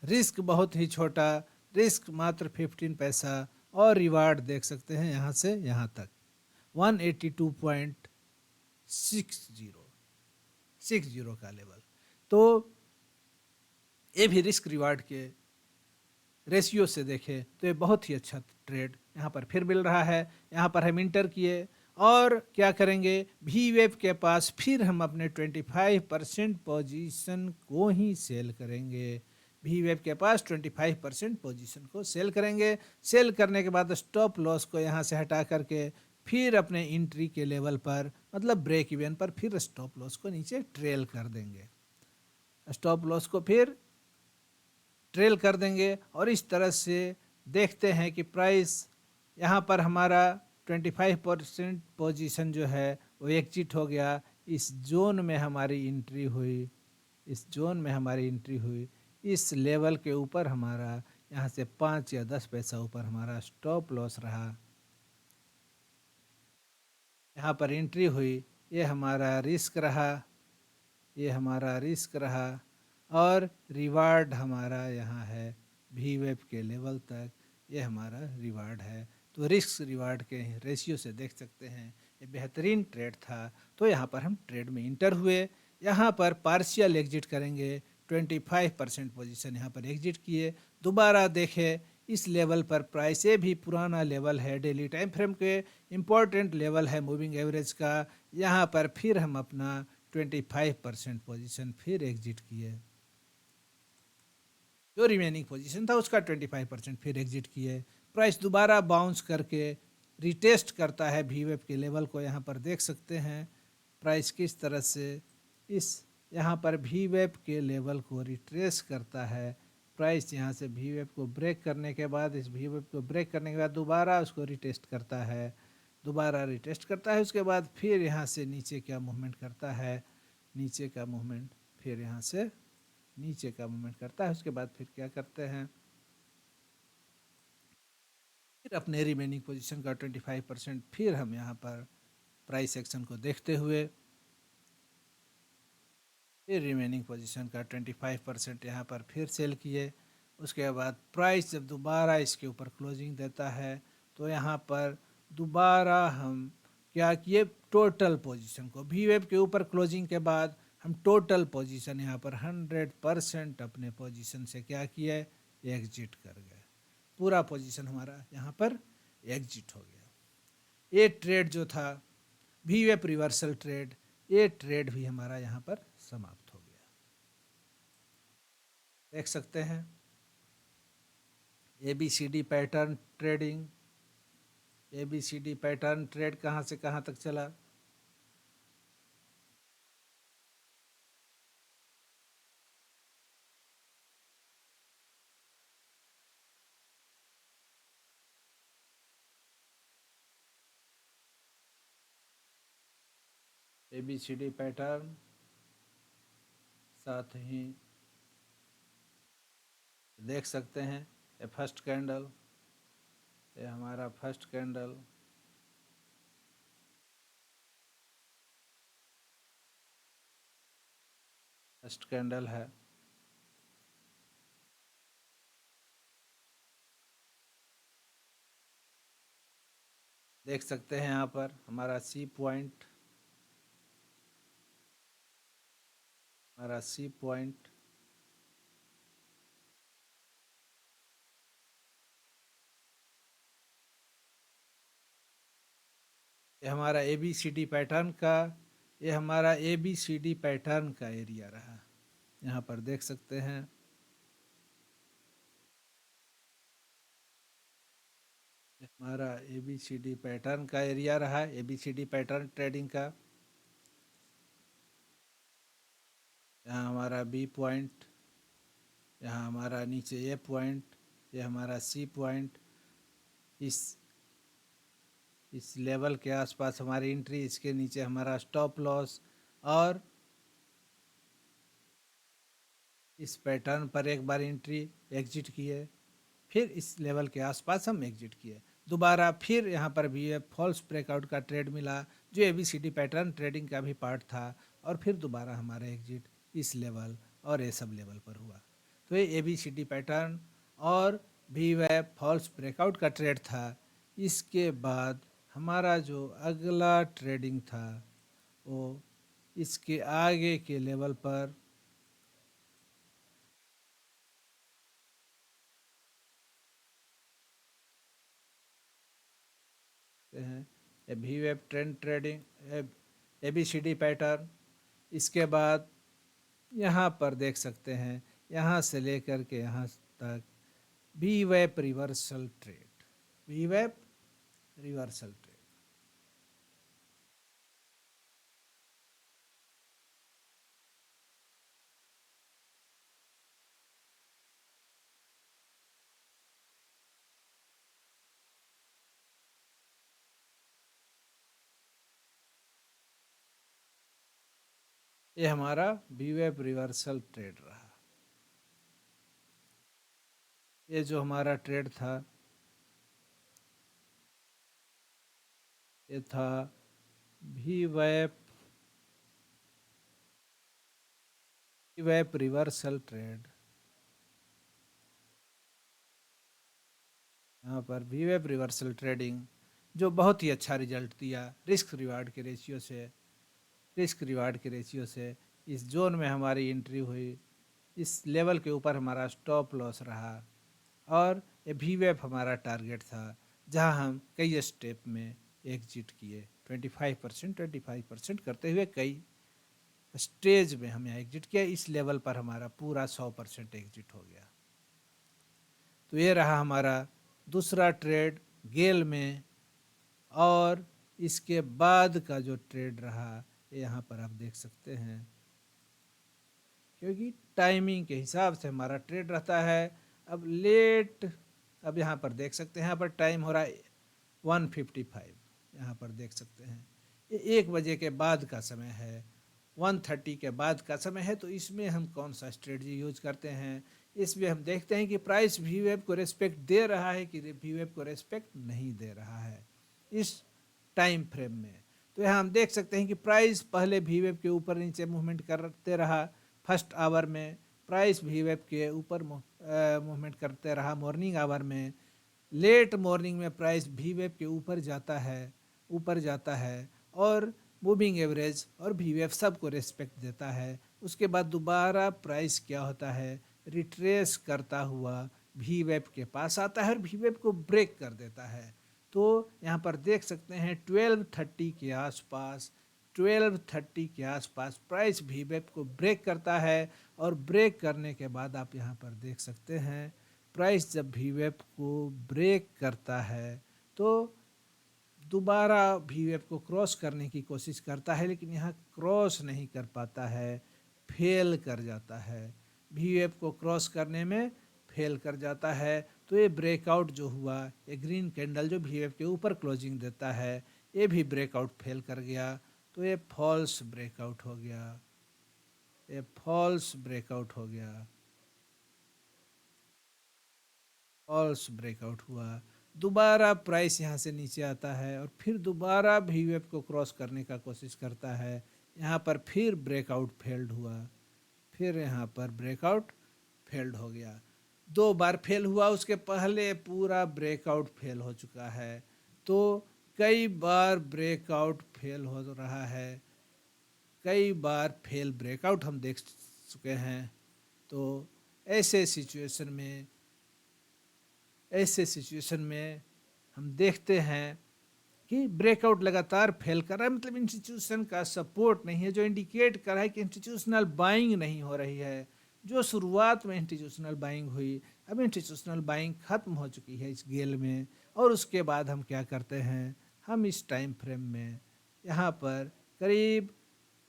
रिस्क बहुत ही छोटा, रिस्क मात्र 15 पैसा और रिवार्ड देख सकते हैं यहाँ से यहाँ तक 182.60 का लेवल। तो ये भी रिस्क रिवार्ड के रेशियो से देखें तो ये बहुत ही अच्छा ट्रेड यहाँ पर फिर मिल रहा है। यहाँ पर हम इंटर किए और क्या करेंगे, वी वेव के पास फिर हम अपने 25% पोजीशन को ही सेल करेंगे। वी वेव के पास 25% पोजीशन को सेल करेंगे। सेल करने के बाद स्टॉप लॉस को यहाँ से हटा करके फिर अपने एंट्री के लेवल पर मतलब ब्रेक इवन पर फिर स्टॉप लॉस को नीचे ट्रेल कर देंगे। स्टॉप लॉस को फिर ट्रेल कर देंगे और इस तरह से देखते हैं कि प्राइस यहाँ पर हमारा 25% पोजीशन जो है वो एग्जिट हो गया। इस जोन में हमारी एंट्री हुई, इस जोन में हमारी एंट्री हुई। इस लेवल के ऊपर हमारा यहाँ से 5 या 10 पैसा ऊपर हमारा स्टॉप लॉस रहा। यहाँ पर एंट्री हुई, ये हमारा रिस्क रहा, ये हमारा रिस्क रहा और रिवार्ड हमारा यहाँ है वी वेव के लेवल तक, ये हमारा रिवार्ड है। तो रिस्क रिवार्ड के रेशियो से देख सकते हैं ये बेहतरीन ट्रेड था। तो यहाँ पर हम ट्रेड में इंटर हुए, यहाँ पर पार्शियल एग्जिट करेंगे। 25% पोजीशन यहाँ पर एग्जिट किए। दोबारा देखें इस लेवल पर प्राइस, ये भी पुराना लेवल है, डेली टाइम फ्रेम के इम्पोर्टेंट लेवल है मूविंग एवरेज का। यहाँ पर फिर हम अपना 25% पोजीशन फिर एग्जिट किए। जो रिमेनिंग पोजीशन था उसका 25% फिर एग्जिट किए। प्राइस दोबारा बाउंस करके रिटेस्ट करता है वी वेव के लेवल को। यहाँ पर देख सकते हैं प्राइस किस तरह से इस यहाँ पर वी वेव के लेवल को रिट्रेस करता है। प्राइस यहाँ से वी वेव को ब्रेक करने के बाद, इस वी वेव को ब्रेक करने के बाद दोबारा उसको रिटेस्ट करता है, दोबारा रिटेस्ट करता है। उसके बाद फिर यहाँ से नीचे क्या मूवमेंट करता है, नीचे का मूवमेंट, फिर यहाँ से नीचे का मूवमेंट करता है। उसके बाद फिर क्या करते हैं, फिर अपने रिमेनिंग पोजीशन का 25% फिर हम यहाँ पर प्राइस एक्शन को देखते हुए फिर रिमेनिंग पोजीशन का 25% यहाँ पर फिर सेल किए। उसके बाद प्राइस जब दोबारा इसके ऊपर क्लोजिंग देता है तो यहाँ पर दोबारा हम क्या किए, टोटल पोजीशन को वी वेव के ऊपर क्लोजिंग के बाद हम टोटल पोजीशन यहाँ पर 100% अपने पोजीशन से क्या किए, एग्जिट कर गए। पूरा पोजीशन हमारा यहाँ पर एग्जिट हो गया। ये ट्रेड जो था वी वेव रिवर्सल ट्रेड, ये ट्रेड भी हमारा यहाँ पर समाप्त हो गया। देख सकते हैं ABCD pattern trading, ABCD pattern trade कहाँ से कहाँ तक चला। ABCD पैटर्न, साथ ही देख सकते हैं ये फर्स्ट कैंडल, ये हमारा फर्स्ट कैंडल, फर्स्ट कैंडल है। देख सकते हैं यहाँ पर हमारा सी पॉइंट, हमारा सी पॉइंट, ये हमारा ABCD पैटर्न का, ये हमारा ABCD पैटर्न का एरिया रहा। यहाँ पर देख सकते हैं हमारा ABCD पैटर्न का एरिया रहा, ABCD पैटर्न ट्रेडिंग का। यहाँ हमारा B पॉइंट, यहाँ हमारा नीचे A पॉइंट, ये हमारा C पॉइंट। इस लेवल के आसपास हमारी एंट्री, इसके नीचे हमारा स्टॉप लॉस और इस पैटर्न पर एक बार एंट्री एग्जिट किए, फिर इस लेवल के आसपास हम एग्जिट किए। दोबारा फिर यहाँ पर भी फॉल्स ब्रेकआउट का ट्रेड मिला जो ABCD पैटर्न ट्रेडिंग का भी पार्ट था और फिर दोबारा हमारा एग्जिट इस लेवल और ये सब लेवल पर हुआ। तो ये ABCD पैटर्न और VWAP फॉल्स ब्रेकआउट का ट्रेड था। इसके बाद हमारा जो अगला ट्रेडिंग था वो इसके आगे के लेवल पर V wave trend trading, ABCD pattern. इसके बाद यहाँ पर देख सकते हैं, यहाँ से लेकर के यहाँ तक V wave reversal trade, V wave reversal trade. ये हमारा वी वेब रिवर्सल ट्रेड रहा। ये जो हमारा ट्रेड था, ये था वी वेब रिवर्सल ट्रेड। यहाँ पर वी वेब रिवर्सल ट्रेडिंग जो बहुत ही अच्छा रिजल्ट दिया रिस्क रिवार्ड के रेशियो से, रिस्क रिवार्ड के रेशियो से। इस जोन में हमारी एंट्री हुई, इस लेवल के ऊपर हमारा स्टॉप लॉस रहा, और ये वी वेब हमारा टारगेट था, जहाँ हम कई स्टेप में एग्जिट किए। 25% करते हुए कई स्टेज में हमने एग्जिट किया। इस लेवल पर हमारा पूरा 100% एग्जिट हो गया। तो ये रहा हमारा दूसरा ट्रेड गेल में। और इसके बाद का जो ट्रेड रहा, यहाँ पर आप देख सकते हैं, क्योंकि टाइमिंग के हिसाब से हमारा ट्रेड रहता है। अब लेट, अब यहाँ पर देख सकते हैं, यहाँ पर टाइम हो रहा है 1:55, यहाँ पर देख सकते हैं ये 1 बजे के बाद का समय है, 1:30 के बाद का समय है। तो इसमें हम कौन सा स्ट्रेटजी यूज करते हैं, इसमें हम देखते हैं कि प्राइस वी वेब को रेस्पेक्ट दे रहा है कि वी वेब को रेस्पेक्ट नहीं दे रहा है इस टाइम फ्रेम में। तो यहाँ हम देख सकते हैं कि प्राइस पहले वी वेब के ऊपर नीचे मूवमेंट करते रहा। फर्स्ट आवर में प्राइस वी वेब के ऊपर मूवमेंट करते रहा मॉर्निंग आवर में। लेट मॉर्निंग में प्राइस वी वेब के ऊपर जाता है और मूविंग एवरेज और वी वेब सबको रेस्पेक्ट देता है। उसके बाद दोबारा प्राइस क्या होता है, रिट्रेस करता हुआ वी वेब के पास आता है और वी वेब को ब्रेक कर देता है। तो यहाँ पर देख सकते हैं 12:30 के आसपास, 12:30 के आसपास प्राइस वी वेब को ब्रेक करता है। और ब्रेक करने के बाद आप यहाँ पर देख सकते हैं, प्राइस जब वी वेब को ब्रेक करता है तो दोबारा वी वेब को क्रॉस करने की कोशिश करता है, लेकिन यहाँ क्रॉस नहीं कर पाता है, फेल कर जाता है। वी वेब को क्रॉस करने में फेल कर जाता है। तो ये ब्रेकआउट जो हुआ, ये ग्रीन कैंडल जो वी वेब के ऊपर क्लोजिंग देता है, ये भी ब्रेकआउट फेल कर गया। तो ये फॉल्स ब्रेकआउट हो गया, ये फॉल्स ब्रेकआउट हो गया, फॉल्स ब्रेकआउट हुआ। दोबारा प्राइस यहाँ से नीचे आता है और फिर दोबारा वी वेब को क्रॉस करने का कोशिश करता है। यहाँ पर फिर ब्रेकआउट फेल्ड हुआ, फिर यहाँ पर ब्रेकआउट फेल्ड हो गया। 2 बार फेल हुआ, उसके पहले पूरा ब्रेकआउट फेल हो चुका है। तो कई बार ब्रेकआउट फेल हो रहा है, कई बार फेल ब्रेकआउट हम देख चुके हैं। तो ऐसे सिचुएशन में हम देखते हैं कि ब्रेकआउट लगातार फेल कर रहा है, मतलब इंस्टीट्यूशन का सपोर्ट नहीं है, जो इंडिकेट कर रहा है कि इंस्टीट्यूशनल बाइंग नहीं हो रही है। जो शुरुआत में इंस्टीट्यूशनल बाइंग हुई, अब इंस्टीट्यूशनल बाइंग खत्म हो चुकी है इस गेल में। और उसके बाद हम क्या करते हैं, हम इस टाइम फ्रेम में यहाँ पर करीब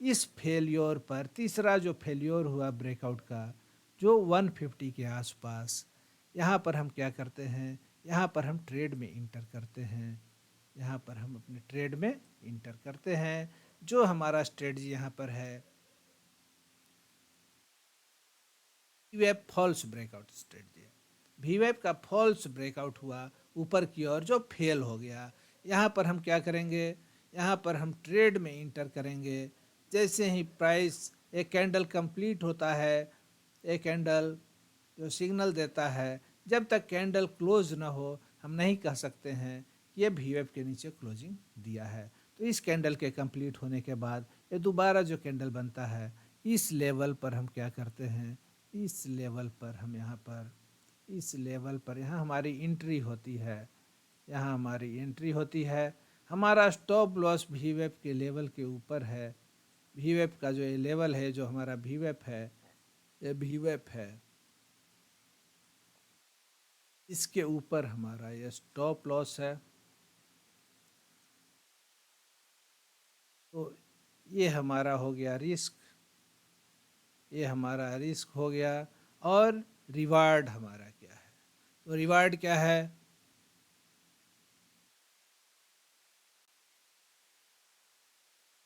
इस फेलियोर पर, तीसरा जो फेलियोर हुआ ब्रेकआउट का, जो 150 के आसपास, यहाँ पर हम क्या करते हैं, यहाँ पर हम ट्रेड में इंटर करते हैं। यहाँ पर हम अपने ट्रेड में इंटर करते हैं। जो हमारा स्ट्रेटजी यहाँ पर है, वीवेब फॉल्स ब्रेकआउट स्ट्रेटजी। वीवेब का फॉल्स ब्रेकआउट हुआ ऊपर की ओर, जो फेल हो गया। यहाँ पर हम क्या करेंगे, यहाँ पर हम ट्रेड में इंटर करेंगे। जैसे ही प्राइस एक कैंडल कंप्लीट होता है, एक कैंडल जो सिग्नल देता है, जब तक कैंडल क्लोज ना हो हम नहीं कह सकते हैं कि ये वीवेब के नीचे क्लोजिंग दिया है। तो इस कैंडल के कंप्लीट होने के बाद ये दोबारा जो कैंडल बनता है, इस लेवल पर हम क्या करते हैं, इस लेवल पर हम यहाँ पर, इस लेवल पर यहाँ हमारी एंट्री होती है, यहाँ हमारी एंट्री होती है। हमारा स्टॉप लॉस वीवेप के लेवल के ऊपर है। वीवेप का जो ये लेवल है, जो हमारा वीवेप है, ये वीवेप है, इसके ऊपर हमारा ये स्टॉप लॉस है। तो ये हमारा हो गया रिस्क, ये हमारा रिस्क हो गया। और रिवार्ड हमारा क्या है? तो रिवार्ड क्या है?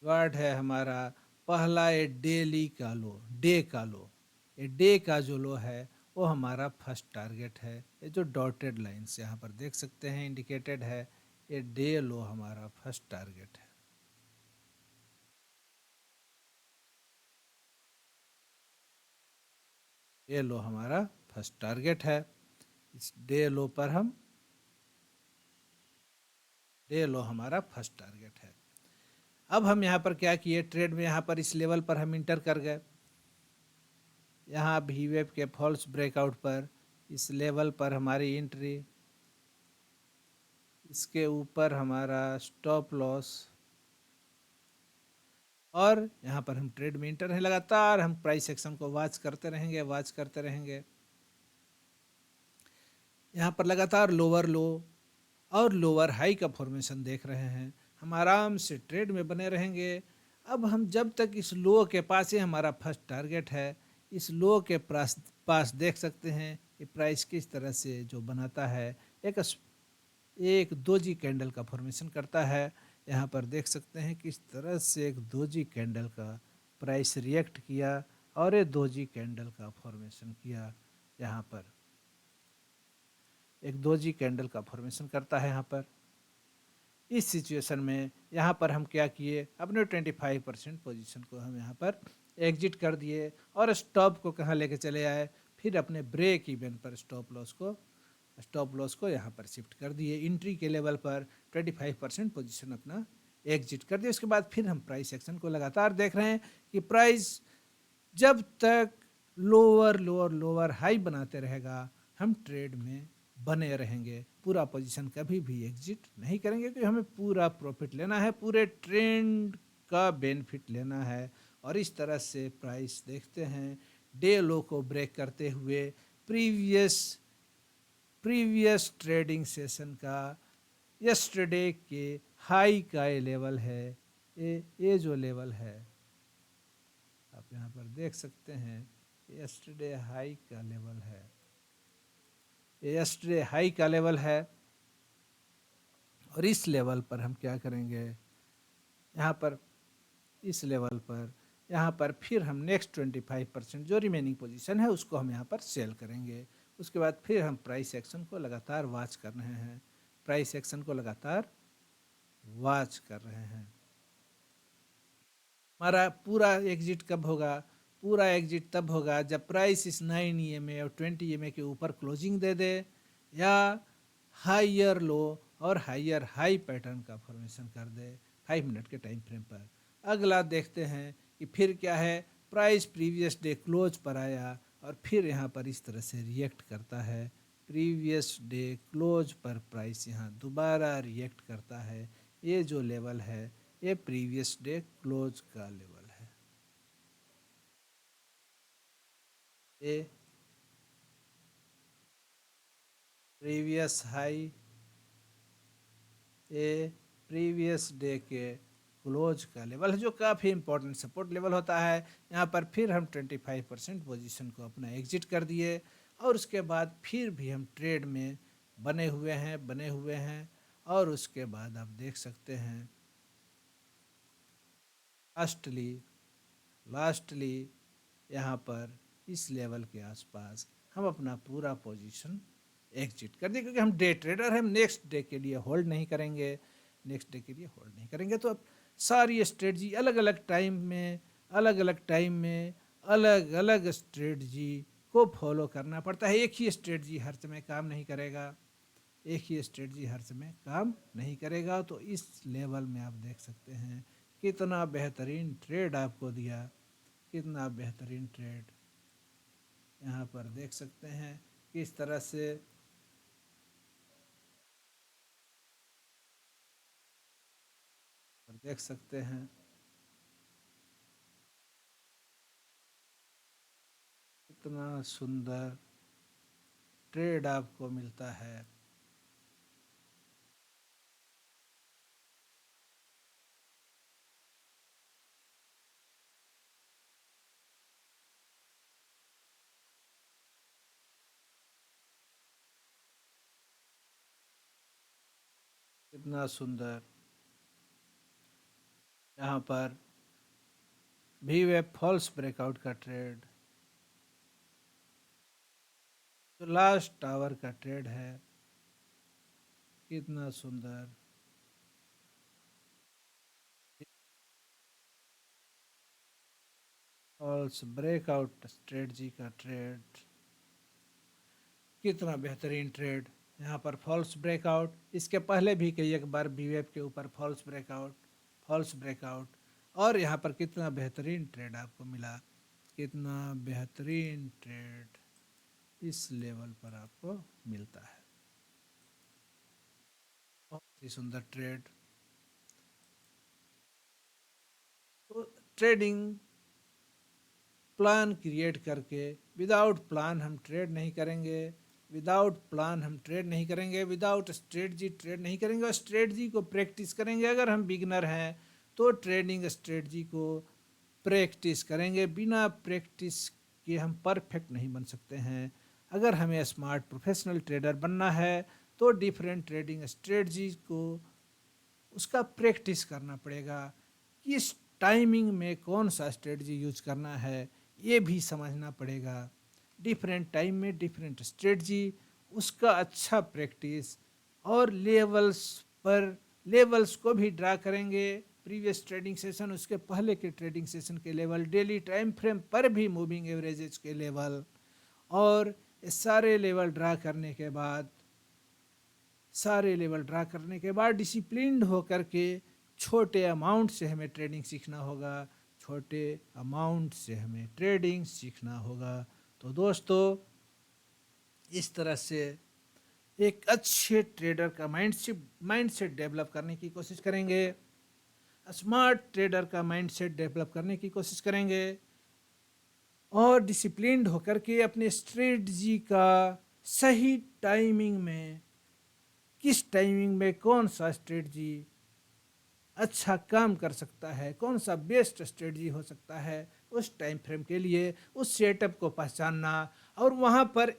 रिवार्ड है हमारा पहला ये डेली का लो, डे का लो। ये डे का जो लो है वो हमारा फर्स्ट टारगेट है। ये जो डॉटेड लाइन्स यहाँ पर देख सकते हैं इंडिकेटेड है, ये डे लो हमारा फर्स्ट टारगेट है। डे लो हमारा फर्स्ट टारगेट है। इस डे लो पर हम, डे लो हमारा फर्स्ट टारगेट है। अब हम यहाँ पर क्या किए, ट्रेड में यहाँ पर इस लेवल पर हम इंटर कर गए। यहाँ वीवेप के फॉल्स ब्रेकआउट पर इस लेवल पर हमारी एंट्री, इसके ऊपर हमारा स्टॉप लॉस, और यहाँ पर हम ट्रेड में इंटर है। लगातार हम प्राइस एक्शन को वॉच करते रहेंगे, वॉच करते रहेंगे। यहाँ पर लगातार लोअर लो और लोअर हाई का फॉर्मेशन देख रहे हैं। हम आराम से ट्रेड में बने रहेंगे। अब हम जब तक इस लो के पास ही, हमारा फर्स्ट टारगेट है, इस लो के पास देख सकते हैं ये प्राइस किस तरह से जो बनाता है, एक दोजी कैंडल का फॉर्मेशन करता है। यहाँ पर देख सकते हैं किस तरह से एक दोजी कैंडल का प्राइस रिएक्ट किया और ये दोजी कैंडल का फॉर्मेशन किया। यहाँ पर एक दोजी कैंडल का फॉर्मेशन करता है। यहाँ पर इस सिचुएशन में यहाँ पर हम क्या किए, अपने 25% पोजीशन को हम यहाँ पर एग्जिट कर दिए और स्टॉप को कहाँ लेके चले आए, फिर अपने ब्रेक इवन पर स्टॉप लॉस को यहाँ पर शिफ्ट कर दिए। एंट्री के लेवल पर 25% पोजीशन अपना एग्जिट कर दिया। उसके बाद फिर हम प्राइस एक्शन को लगातार देख रहे हैं कि प्राइस जब तक लोअर लोअर लोअर हाई बनाते रहेगा, हम ट्रेड में बने रहेंगे। पूरा पोजीशन कभी भी एग्जिट नहीं करेंगे, क्योंकि हमें पूरा प्रॉफिट लेना है, पूरे ट्रेंड का बेनिफिट लेना है। और इस तरह से प्राइस देखते हैं डे लो को ब्रेक करते हुए प्रीवियस ट्रेडिंग सेशन का यस्टरडे के हाई का ये लेवल है। ये जो लेवल है आप यहाँ पर देख सकते हैं, यस्टरडे हाई का लेवल है, ये यस्टरडे हाई का लेवल है। और इस लेवल पर हम क्या करेंगे, यहाँ पर इस लेवल पर यहाँ पर फिर हम नेक्स्ट 25% जो रिमेनिंग पोजीशन है उसको हम यहाँ पर सेल करेंगे। उसके बाद फिर हम प्राइस एक्शन को लगातार वॉच कर रहे हैं, प्राइस एक्शन को लगातार वॉच कर रहे हैं। हमारा पूरा एग्जिट कब होगा? पूरा एग्जिट तब होगा जब प्राइस इस 9 EMA और 20 EMA के ऊपर क्लोजिंग दे दे, या हाइयर लो और हाइयर हाई पैटर्न का फॉर्मेशन कर दे 5 मिनट के टाइम फ्रेम पर। अगला देखते हैं कि फिर क्या है, प्राइस प्रीवियस डे क्लोज पर आया और फिर यहाँ पर इस तरह से रिएक्ट करता है। प्रीवियस डे क्लोज पर प्राइस यहाँ दोबारा रिएक्ट करता है। ये जो लेवल है ये प्रीवियस डे क्लोज का लेवल है। ये प्रीवियस हाई, ये प्रीवियस डे के क्लोज का लेवल है, जो काफ़ी इंपॉर्टेंट सपोर्ट लेवल होता है। यहाँ पर फिर हम 25% पोजीशन को अपना एग्जिट कर दिए और उसके बाद फिर भी हम ट्रेड में बने हुए हैं। और उसके बाद आप देख सकते हैं लास्टली यहाँ पर इस लेवल के आसपास हम अपना पूरा पोजीशन एग्जिट कर दिए, क्योंकि हम डे ट्रेडर हैं, हम नेक्स्ट डे के लिए होल्ड नहीं करेंगे। तो अब सारी स्ट्रेटजी अलग अलग टाइम में अलग अलग स्ट्रेटजी को फॉलो करना पड़ता है। एक ही स्ट्रेटजी हर समय काम नहीं करेगा, तो इस लेवल में आप देख सकते हैं कितना बेहतरीन ट्रेड आपको दिया, कितना बेहतरीन ट्रेड। यहाँ पर देख सकते हैं किस तरह से देख सकते हैं कितना सुंदर ट्रेड आपको मिलता है। कितना सुंदर यहाँ पर भी वेब फॉल्स ब्रेकआउट का ट्रेड, जो लास्ट आवर का ट्रेड है, कितना सुंदर। फॉल्स ब्रेकआउट स्ट्रेटजी का ट्रेड, कितना बेहतरीन ट्रेड। यहाँ पर फॉल्स ब्रेकआउट, इसके पहले भी कई एक बार बीवेप के ऊपर फॉल्स ब्रेकआउट, और यहाँ पर कितना बेहतरीन ट्रेड आपको मिला। कितना बेहतरीन ट्रेड इस लेवल पर आपको मिलता है। बहुत ही सुंदर ट्रेड। तो ट्रेडिंग प्लान क्रिएट करके, विदाउट प्लान हम ट्रेड नहीं करेंगे, विदाउट स्ट्रेटजी ट्रेड नहीं करेंगे, और स्ट्रेटजी को प्रैक्टिस करेंगे। अगर हम बिगनर हैं तो ट्रेडिंग स्ट्रेटजी को प्रैक्टिस करेंगे। बिना प्रैक्टिस के हम परफेक्ट नहीं बन सकते हैं। अगर हमें स्मार्ट प्रोफेशनल ट्रेडर बनना है तो डिफरेंट ट्रेडिंग स्ट्रेटजी को उसका प्रैक्टिस करना पड़ेगा। किस टाइमिंग में कौन सा स्ट्रेटजी यूज करना है ये भी समझना पड़ेगा। डिफरेंट टाइम में डिफरेंट स्ट्रेटजी, उसका अच्छा प्रैक्टिस, और लेवल्स को भी ड्रा करेंगे। प्रीवियस ट्रेडिंग सेशन, उसके पहले के ट्रेडिंग सेशन के लेवल, डेली टाइम फ्रेम पर भी मूविंग एवरेजेस के लेवल, और सारे लेवल ड्रा करने के बाद डिसिप्लिन्ड होकर के छोटे अमाउंट से हमें ट्रेडिंग सीखना होगा। तो दोस्तों, इस तरह से एक अच्छे ट्रेडर का माइंडसेट डेवलप करने की कोशिश करेंगे, स्मार्ट ट्रेडर का माइंडसेट डेवलप करने की कोशिश करेंगे, और डिसिप्लिन्ड होकर के अपने स्ट्रेटजी का सही टाइमिंग में, किस टाइमिंग में कौन सा स्ट्रेटजी अच्छा काम कर सकता है, कौन सा बेस्ट स्ट्रेटजी हो सकता है, उस टाइम फ्रेम के लिए उस सेटअप को पहचानना, और वहाँ पर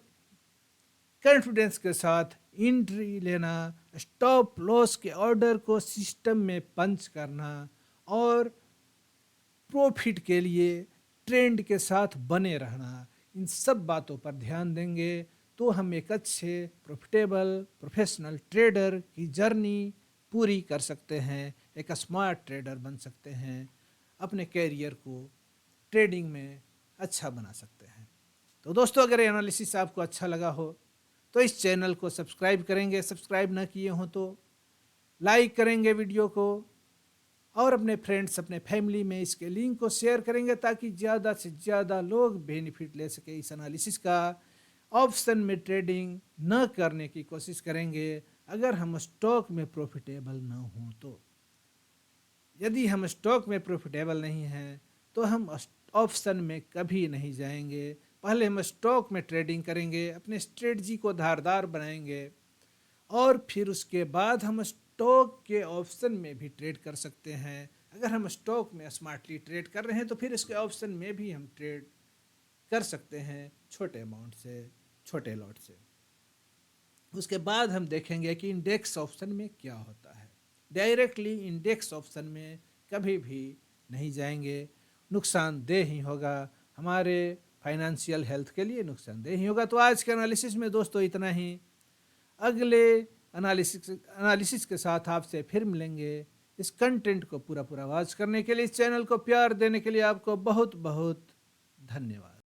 कॉन्फिडेंस के साथ एंट्री लेना, स्टॉप लॉस के ऑर्डर को सिस्टम में पंच करना, और प्रॉफिट के लिए ट्रेंड के साथ बने रहना। इन सब बातों पर ध्यान देंगे तो हम एक अच्छे प्रॉफिटेबल प्रोफेशनल ट्रेडर की जर्नी पूरी कर सकते हैं, एक स्मार्ट ट्रेडर बन सकते हैं, अपने कैरियर को ट्रेडिंग में अच्छा बना सकते हैं। तो दोस्तों, अगर ये एनालिसिस आपको अच्छा लगा हो तो इस चैनल को सब्सक्राइब करेंगे, सब्सक्राइब ना किए हो तो लाइक करेंगे वीडियो को, और अपने फ्रेंड्स, अपने फैमिली में इसके लिंक को शेयर करेंगे ताकि ज़्यादा से ज़्यादा लोग बेनिफिट ले सके इस एनालिसिस का। ऑप्शन में ट्रेडिंग न करने की कोशिश करेंगे अगर हम स्टॉक में प्रॉफिटेबल न हों तो। यदि हम स्टॉक में प्रॉफिटेबल नहीं हैं तो हम ऑप्शन में कभी नहीं जाएंगे। पहले हम स्टॉक में ट्रेडिंग करेंगे, अपने स्ट्रेटजी को धारदार बनाएंगे, और फिर उसके बाद हम स्टॉक के ऑप्शन में भी ट्रेड कर सकते हैं। अगर हम स्टॉक में स्मार्टली ट्रेड कर रहे हैं तो फिर इसके ऑप्शन में भी हम ट्रेड कर सकते हैं, छोटे अमाउंट से, छोटे लॉट से। उसके बाद हम देखेंगे कि इंडेक्स ऑप्शन में क्या होता है। डायरेक्टली इंडेक्स ऑप्शन में कभी भी नहीं जाएंगे, नुकसानदेह ही होगा, हमारे फाइनेंशियल हेल्थ के लिए नुकसानदेह ही होगा। तो आज के एनालिसिस में दोस्तों इतना ही। अगले एनालिसिस के साथ आपसे फिर मिलेंगे। इस कंटेंट को पूरा वॉच करने के लिए, इस चैनल को प्यार देने के लिए आपको बहुत बहुत धन्यवाद।